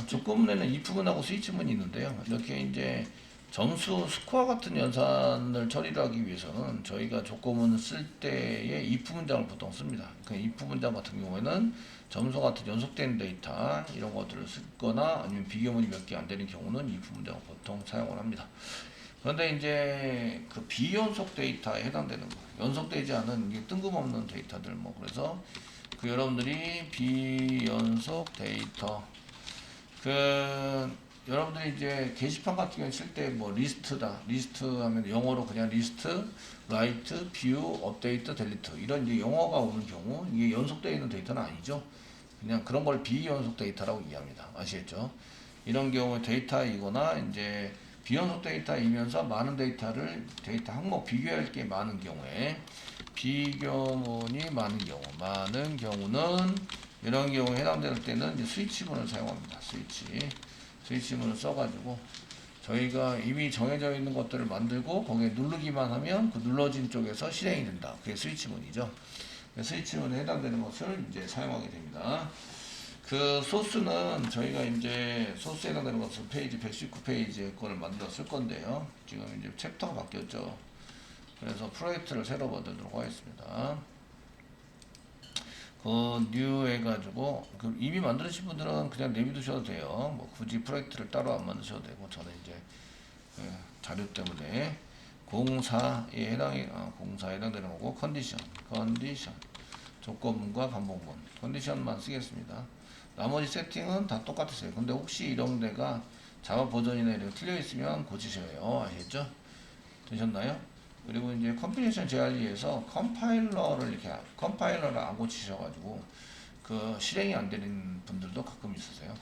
조건문에는 if문하고 스위치문이 있는데요. 이렇게 이제 점수 스코어 같은 연산을 처리를 하기 위해서는 저희가 조건문을 쓸 때에 if 문장을 보통 씁니다. 그 if 문장 같은 경우에는 점수 같은 연속된 데이터 이런 것들을 쓰거나 아니면 비교문이 몇 개 안 되는 경우는 if 문장을 보통 사용을 합니다. 그런데 이제 그 비연속 데이터에 해당되는 거, 연속되지 않은 이게 뜬금없는 데이터들 뭐 그래서 그 여러분들이 비연속 데이터 그 여러분들이 이제 게시판 같은 경우 칠 때 뭐 리스트다. 리스트 하면 영어로 그냥 리스트, 라이트, 뷰, 업데이트, 델리트 이런 이제 영어가 오는 경우 이게 연속되어 있는 데이터는 아니죠. 그냥 그런 걸 비연속 데이터라고 이해합니다. 아시겠죠? 이런 경우에 데이터이거나 이제 비연속 데이터이면서 많은 데이터 항목 비교할 게 많은 경우에 비교문이 많은 경우는 이런 경우에 해당될 때는 이제 스위치문을 사용합니다. 스위치문을 써가지고 저희가 이미 정해져 있는 것들을 만들고 거기에 누르기만 하면 그 눌러진 쪽에서 실행이 된다. 그게 스위치문이죠. 스위치문에 해당되는 것을 이제 사용하게 됩니다. 그 소스는 저희가 이제 소스에 해당되는 것은 페이지 119페이지의 거를 만들어 쓸 건데요. 지금 이제 챕터가 바뀌었죠. 그래서 프로젝트를 새로 만들도록 하겠습니다. 뉴 해가지고 이미 만드신 분들은 그냥 내비두셔도 돼요. 뭐 굳이 프로젝트를 따로 안 만드셔도 되고 저는 이제 자료 때문에 공사에 해당되는 거고 컨디션 조건문과 반복문 컨디션만 쓰겠습니다. 나머지 세팅은 다 똑같으세요. 근데 혹시 이런 데가 자바 버전이나 이렇게 틀려 있으면 고치셔야 해요. 아시겠죠? 되셨나요? 그리고 이제 컴필레이션 제한리에서 컴파일러를 안 고치셔가지고 그 실행이 안 되는 분들도 가끔 있으세요.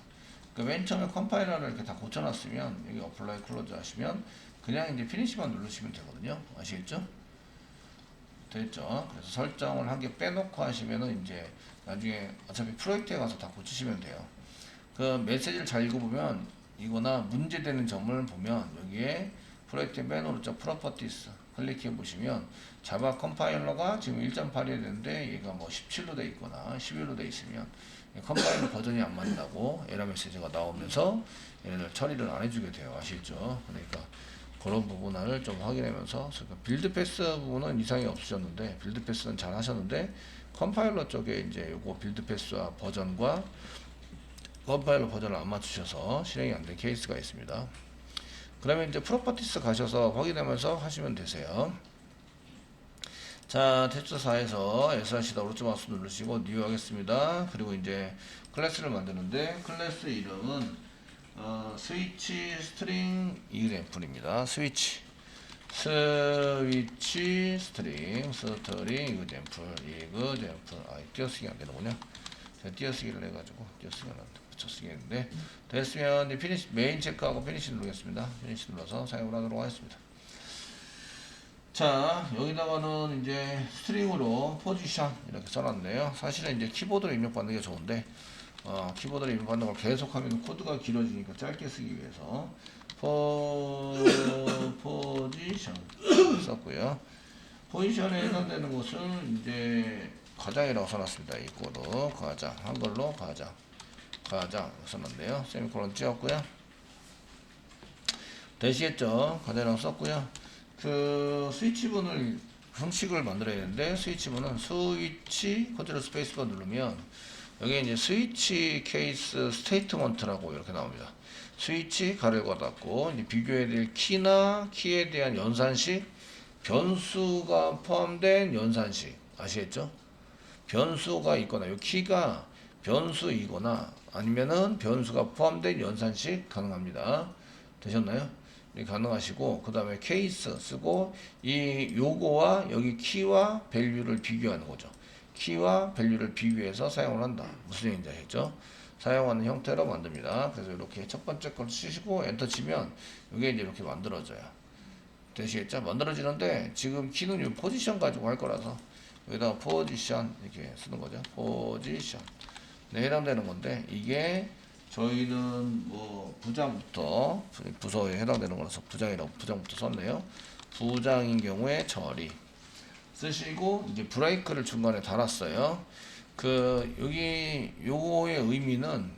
그러니까 맨 처음에 컴파일러를 이렇게 다 고쳐놨으면 여기 어플라이 클로즈 하시면 그냥 이제 피니시만 누르시면 되거든요. 아시겠죠? 됐죠? 그래서 설정을 한 개 빼놓고 하시면은 이제 나중에 어차피 프로젝트에 가서 다 고치시면 돼요. 그 메시지를 잘 읽어보면 이거나 문제되는 점을 보면 여기에 프로젝트의 맨 오른쪽 프로퍼티스 클릭해 보시면 자바 컴파일러가 지금 1.8이 되는데 얘가 뭐 17로 돼 있거나 11로 돼 있으면 컴파일러 버전이 안 맞는다고 에러 메시지가 나오면서 얘네들 처리를 안 해주게 돼요. 아시죠? 그러니까 그런 부분을 좀 확인하면서 빌드 패스 부분은 이상이 없으셨는데 빌드 패스는 잘 하셨는데 컴파일러 쪽에 이제 요거 빌드 패스와 버전과 컴파일러 버전을 안 맞추셔서 실행이 안 된 케이스가 있습니다. 그러면 이제 프로퍼티스 가셔서 확인하면서 하시면 되세요. 자, 테스트 4에서 src다 오른쪽 마우스 누르시고 뉴 하겠습니다. 그리고 이제 클래스를 만드는데 클래스 이름은 스위치 스트링 이그젬플입니다. 스위치 스트링 이그젬플 띄어쓰기 안 되는군요. 띄어쓰기를 해가지고 띄어쓰기가 안 돼. 붙여쓰기 했는데 됐으면 이제 피니시 메인 체크하고 피니시 누르겠습니다. 피니시 눌러서 사용을 하도록 하겠습니다. 자, 여기다가는 이제 스트링으로 포지션 이렇게 써놨네요. 사실은 이제 키보드로 입력받는 게 좋은데 키보드로 입력받는 걸 계속하면 코드가 길어지니까 짧게 쓰기 위해서 포지션 썼고요. 포지션에 해당되는 것을 이제 과장이라고 써놨습니다. 이 코드 과장 한글로 과장 썼는데요. 세미콜론 찍었고요. 되시겠죠? 과장이라고 썼고요. 그 스위치문을 형식을 만들어야 되는데 스위치문은 스위치 컨트롤 스페이스바 누르면 여기 이제 스위치 케이스 스테이트먼트라고 이렇게 나옵니다. 스위치 가로가 닫고 이제 비교해야 될 키나 키에 대한 연산식 변수가 포함된 연산식 아시겠죠? 변수가 있거나 이 키가 변수이거나 아니면은 변수가 포함된 연산식 가능합니다. 되셨나요? 가능하시고 그 다음에 케이스 쓰고 이 요거와 여기 키와 밸류를 비교하는 거죠. 키와 밸류를 비교해서 사용을 한다. 무슨 얘기인지 알겠죠? 사용하는 형태로 만듭니다. 그래서 이렇게 첫 번째 걸 치시고 엔터 치면 이게 이제 이렇게 만들어져요. 되시겠죠? 만들어지는데 지금 키는 이 포지션 가지고 할 거라서 여기다가 포지션 이렇게 쓰는 거죠. 포지션 네, 해당되는 건데 이게 저희는 뭐 부장부터 부서에 해당되는 거라서 부장부터 썼네요. 부장인 경우에 처리 쓰시고 이제 브레이크를 중간에 달았어요. 그 여기 요거의 의미는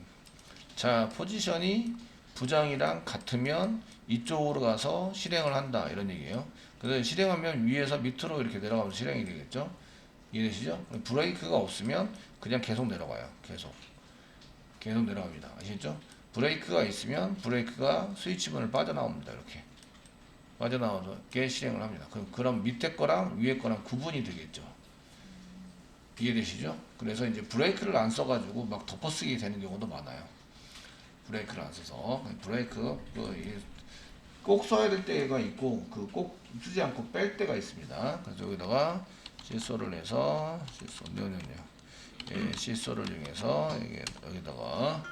자, 포지션이 부장이랑 같으면 이쪽으로 가서 실행을 한다 이런 얘기예요. 그래서 실행하면 위에서 밑으로 이렇게 내려가면 실행이 되겠죠. 이해되시죠? 브레이크가 없으면 그냥 계속 내려가요. 계속 내려갑니다. 아시겠죠? 브레이크가 있으면 브레이크가 스위치문을 빠져나옵니다. 이렇게 빠져나오게 실행을 합니다. 그럼 밑에 거랑 위에 거랑 구분이 되겠죠. 이해되시죠? 그래서 이제 브레이크를 안 써가지고 막 덮어쓰기 되는 경우도 많아요. 브레이크를 안 써서 브레이크 꼭 써야 될 때가 있고 꼭 쓰지 않고 뺄 때가 있습니다. 그래서 여기다가 시소를 해서 시소를 이용해서 여기다가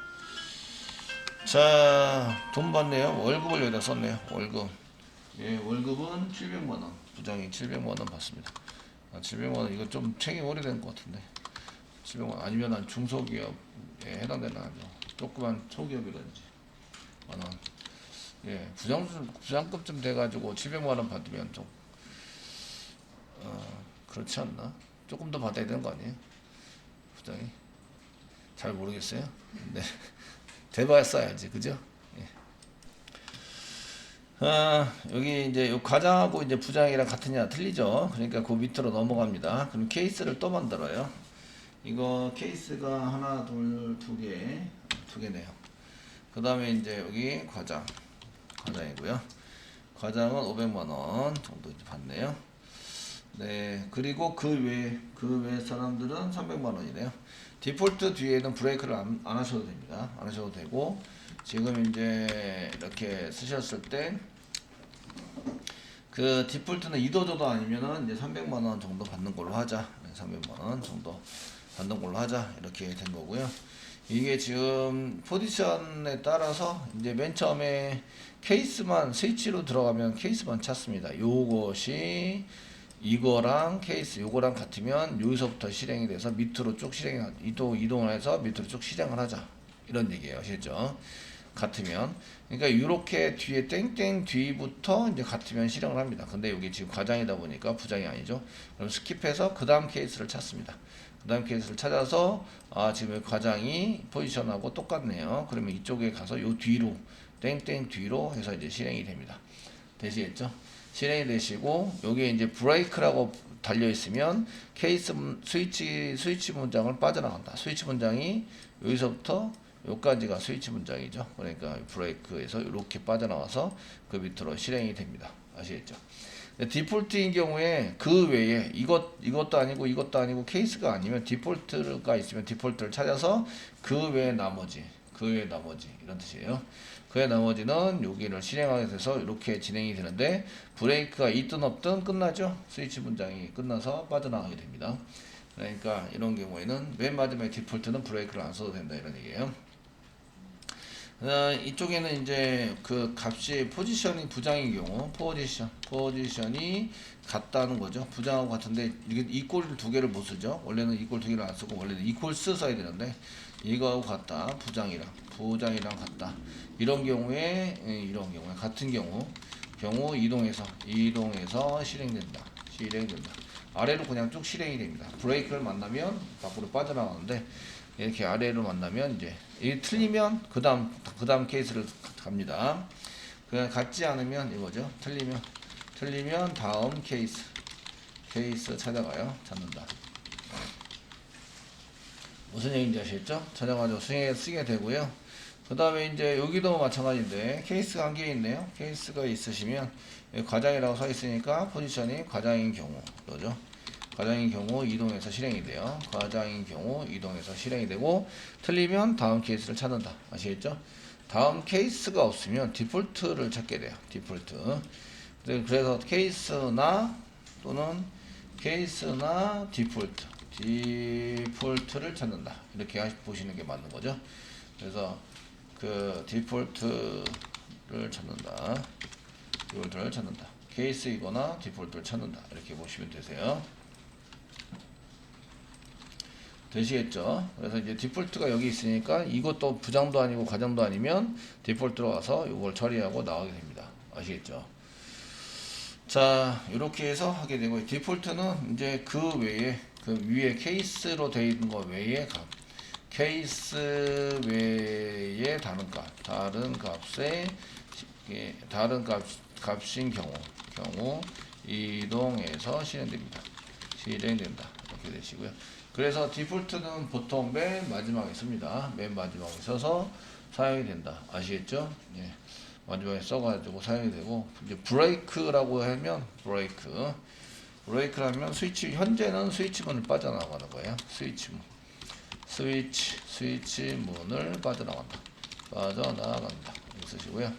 자, 돈 받네요. 월급을 여기다 썼네요. 월급. 예, 월급은 700만원. 부장이 700만원 받습니다. 700만원, 이거 좀 책이 오래된 것 같은데. 700만원, 아니면 한 중소기업에 해당되는 하죠. 조그만 소기업이라든지. 만원. 예, 부장급쯤 돼가지고 700만원 받으면 좀, 그렇지 않나? 조금 더 받아야 되는 거 아니에요? 부장이? 잘 모르겠어요. 네. 대봐야 써야지, 그죠? 여기 이제 요 과장하고 이제 부장이랑 같으냐 틀리죠. 그러니까 그 밑으로 넘어갑니다. 그럼 케이스를 또 만들어요. 이거 케이스가 하나, 둘, 두 개네요. 그 다음에 이제 여기 과장이고요. 과장은 500만원 정도 이제 받네요. 네, 그리고 그 외 사람들은 300만원이네요. 디폴트 뒤에는 브레이크를 안 하셔도 됩니다. 안 하셔도 되고, 지금 이제 이렇게 쓰셨을 때, 그 디폴트는 2도저도 아니면은 이제 300만원 정도 받는 걸로 하자. 300만원 정도 받는 걸로 하자. 이렇게 된 거고요. 이게 지금 포지션에 따라서 이제 맨 처음에 케이스만 스위치로 들어가면 케이스만 찾습니다. 요것이 이거랑 케이스 요거랑 같으면 여기서부터 실행이 돼서 밑으로 쭉 이동을 해서 밑으로 쭉 실행을 하자 이런 얘기예요. 아시겠죠? 같으면 그러니까 이렇게 뒤에 땡땡 뒤부터 이제 같으면 실행을 합니다. 근데 여기 지금 과장이다 보니까 부장이 아니죠. 그럼 스킵해서 그 다음 케이스를 찾습니다. 그 다음 케이스를 찾아서 지금 과장이 포지션하고 똑같네요. 그러면 이쪽에 가서 요 뒤로 땡땡 뒤로 해서 이제 실행이 됩니다. 되시겠죠? 실행이 되시고 여기에 이제 브레이크라고 달려 있으면 케이스 스위치 문장을 빠져나간다. 스위치 문장이 여기서부터 여기까지가 스위치 문장이죠. 그러니까 브레이크에서 이렇게 빠져나와서 그 밑으로 실행이 됩니다. 아시겠죠? 디폴트인 경우에 그 외에 이것도 아니고 케이스가 아니면 디폴트가 있으면 디폴트를 찾아서 그 외에 나머지 이런 뜻이에요. 그 외 나머지는 여기를 실행하게 돼서 이렇게 진행이 되는데 브레이크가 있든 없든 끝나죠. 스위치 문장이 끝나서 빠져나가게 됩니다. 그러니까 이런 경우에는 맨 마지막에 디폴트는 브레이크를 안 써도 된다 이런 얘기예요. 이쪽에는 이제 그 값이 포지션이 부장인 경우 포지션이 같다는 거죠. 부장하고 같은데 이게 이꼴 두 개를 못 쓰죠. 원래는 이꼴 두 개를 안 쓰고 원래는 이꼴 써야 되는데 이거하고 같다. 부장이랑 같다. 이런 경우에 같은 경우 이동해서 실행된다. 아래로 그냥 쭉 실행이 됩니다. 브레이크를 만나면 밖으로 빠져나가는데 이렇게 아래로 만나면 이제 이 틀리면 그 다음 케이스를 갑니다. 그냥 같지 않으면 이거죠. 틀리면 다음 케이스 찾는다. 무슨 얘기인지 아시겠죠? 찾아가지고 쓰게 되고요. 그 다음에 이제 여기도 마찬가지인데 케이스가 한 개 있네요. 케이스가 있으시면 과장이라고 써 있으니까 포지션이 과장인 경우 그러죠. 과장인 경우 이동해서 실행이 돼요. 과장인 경우 이동해서 실행이 되고 틀리면 다음 케이스를 찾는다. 아시겠죠? 다음 케이스가 없으면 디폴트를 찾게 돼요. 디폴트. 그래서 케이스나 디폴트를 찾는다. 이렇게 보시는 게 맞는 거죠. 그래서 그 디폴트를 찾는다. 케이스이거나 디폴트를 찾는다. 이렇게 보시면 되세요. 되시겠죠? 그래서 이제 디폴트가 여기 있으니까 이것도 부장도 아니고 과장도 아니면 디폴트로 가서 이걸 처리하고 나가게 됩니다. 아시겠죠? 자, 이렇게 해서 하게 되고 디폴트는 이제 그 외에 그 위에 케이스로 되어 있는 거 외에 케이스 외에 A의 다른 값의 다른 값인 경우 이동해서 실행된다. 이렇게 되시고요. 그래서 디폴트는 보통 맨 마지막에 씁니다. 맨 마지막에 써서 사용이 된다. 아시겠죠? 예. 마지막에 써가지고 사용이 되고, 이제 브레이크라고 하면 브레이크라면 현재는 스위치문을 빠져나가는 거예요. 스위치문을 빠져나간다. 이렇게 쓰시고요.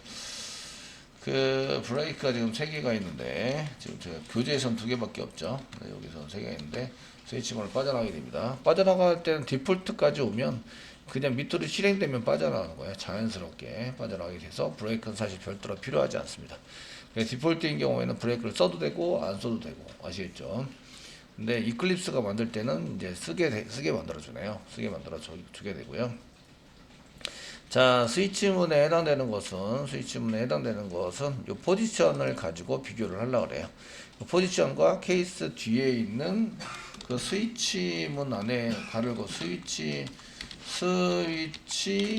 그 브레이크가 지금 3개가 있는데, 지금 제가 교재에선 2개밖에 없죠. 여기서는 3개가 있는데 스위치문을 빠져나가게 됩니다. 빠져나갈 때는 디폴트까지 오면 그냥 밑으로 실행되면 빠져나가는 거예요. 자연스럽게 빠져나가게 돼서 브레이크는 사실 별도로 필요하지 않습니다. 디폴트인 경우에는 브레이크를 써도 되고 안 써도 되고, 아시겠죠? 근데 이클립스가 만들 때는 이제 쓰게 만들어주네요. 쓰게 만들어주게 되고요. 자, 스위치문에 해당되는 것은 이 포지션을 가지고 비교를 하려고 그래요. 포지션과 케이스 뒤에 있는 그 스위치문 안에 가르고 스위치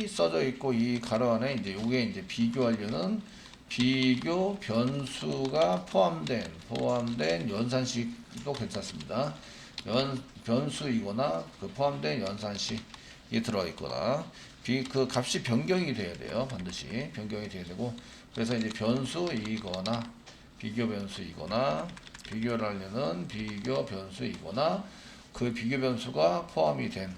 써져 있고, 이 가로 안에 이제 요게 이제 비교하려는 비교 변수가 포함된 연산식도 괜찮습니다. 변수이거나 그 포함된 연산식이 들어있거나 그 값이 변경이 돼야 돼요. 반드시 변경이 돼야 되고, 그래서 이제 변수이거나 비교 변수이거나 비교를 하려는 비교 변수이거나 그 비교 변수가 포함이 된,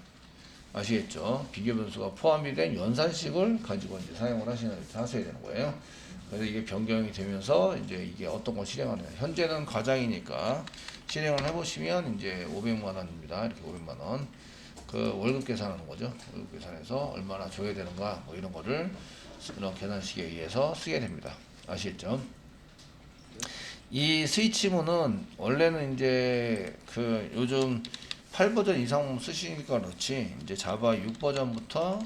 아시겠죠? 비교 변수가 포함이 된 연산식을 가지고 이제 사용을 하셔야 되는 거예요. 그래서 이게 변경이 되면서 이제 이게 어떤 걸 실행하느냐. 현재는 과장이니까 실행을 해보시면 이제 500만 원입니다. 이렇게 500만 원. 그 월급 계산하는 거죠. 월급 계산해서 얼마나 줘야 되는가, 뭐 이런 거를 이런 계산식에 의해서 쓰게 됩니다. 아시겠죠? 이 스위치문은 원래는 이제 그 요즘 8버전 이상 쓰시니까 그렇지, 이제 자바 6버전부터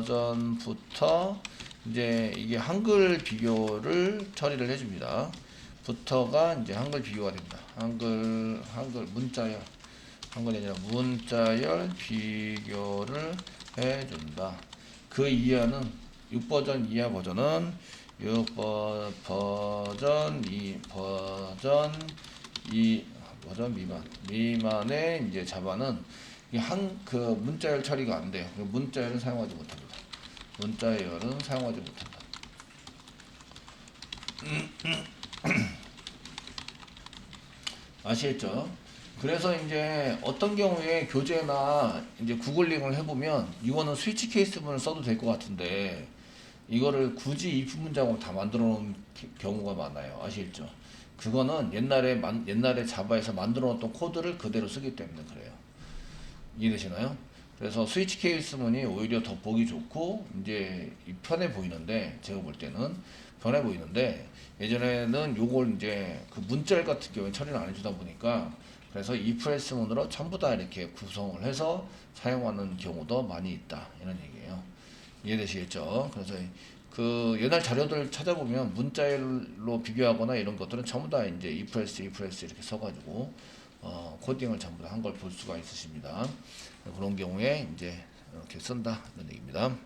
버전부터 이제 이게 한글 비교를 처리를 해줍니다. 부터가 이제 한글 비교가 됩니다. 한글 문자열, 한글이 아니라 문자열 비교를 해준다. 그 이하는 6버전 이하 버전은 6버전 미만의 이제 자바는 그 문자열 처리가 안 돼요. 문자열은 사용하지 못합니다. 문자열은 사용하지 못한다. 아시겠죠? 그래서 이제 어떤 경우에 교재나 이제 구글링을 해보면 이거는 스위치 케이스문을 써도 될 것 같은데, 이거를 굳이 if 문장으로 다 만들어 놓은 경우가 많아요. 아시겠죠? 그거는 옛날에 자바에서 만들어 놓았던 코드를 그대로 쓰기 때문에 그래요. 이해되시나요? 그래서 스위치 케이스문이 오히려 더 보기 좋고 이제 편해 보이는데, 제가 볼 때는 편해 보이는데, 예전에는 요걸 이제 그 문자열 같은 경우에 처리를 안 해주다 보니까, 그래서 ifelse문으로 전부 다 이렇게 구성을 해서 사용하는 경우도 많이 있다, 이런 얘기예요. 이해되시겠죠? 그래서 그 옛날 자료들 찾아보면 문자열로 비교하거나 이런 것들은 전부 다 이제 ifelse 이렇게 써가지고 코딩을 전부 다 한 걸 볼 수가 있으십니다. 그런 경우에 이제 이렇게 쓴다, 이런 얘기입니다.